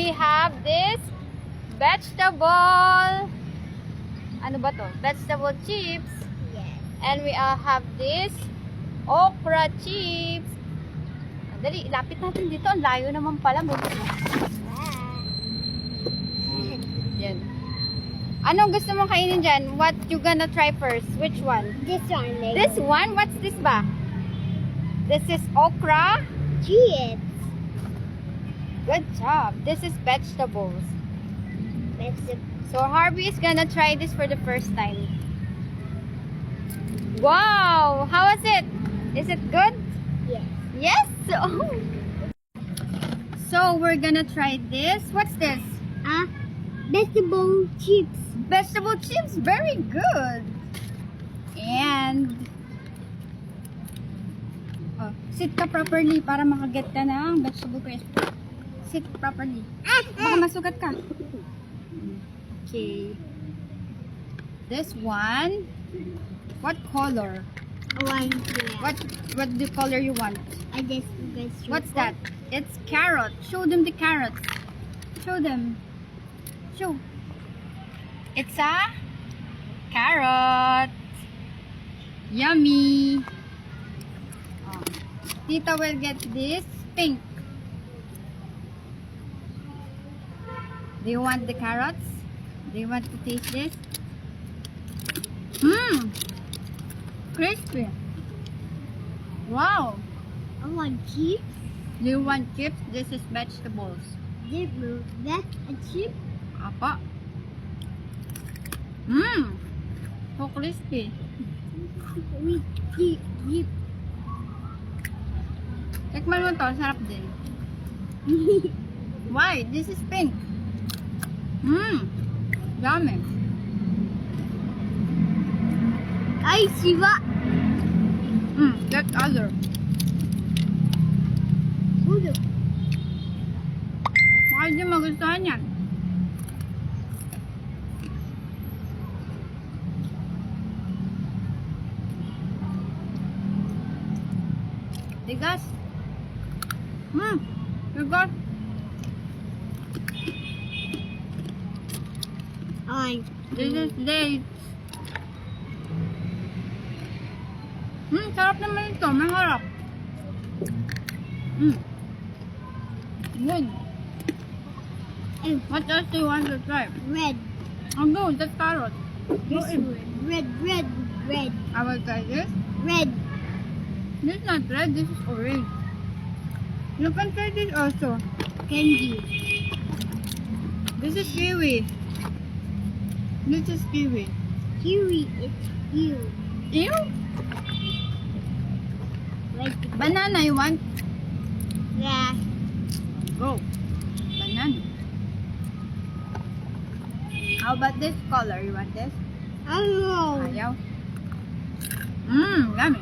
we have this vegetable. Ano ba to? Vegetable chips. Yes. And we have this okra chips. Dali, lapit natin dito. Ang layo naman pala. Yan. Anong gusto mong kainin dyan? What you gonna try first? Which one? This one. This one? What's this ba? This is okra. Chips. Good job. This is vegetables. Vegetable. So Harvey is gonna try this for the first time. Wow! How is it? Is it good? Yes. Yes! Oh. So we're gonna try this. What's this? Vegetable chips. Vegetable chips. Very good. And sit ka properly para makaget ka ng vegetable crisp. Sit properly. Baka masugat ka. Okay. This one. What color? One. What the color you want? I just vegetable. What's that? It's carrot. Show them the carrots. Show them. Show. It's a carrot. Yummy. Oh. Tita will get this pink. Do you want the carrots? Do you want to taste this? Mmm. Crispy. Wow. I want chips. Do you want chips? This is vegetables. That's a chip. Apa? Mmm. So crispy. We chip. Tikman mo to. Sarap din. Why? This is pink. Mmm. Yummy. Ay, siwa. That other. Ulo. Baka hindi magustuhan yan. Tigas. Tigas. Ay. This is dates. Sarap naman ito. Maharap. Good. What else do you want to try? Red. Oh, good. That's carrot. This one. Red. I will try this. Red. This is not red. This is orange. You can try this also. Candy. This is kiwi. This is kiwi. Kiwi. It's you. Ew. Like Banana you want? that. Go. Banana. How about this color? You want this? I don't know. Ayaw. Yummy.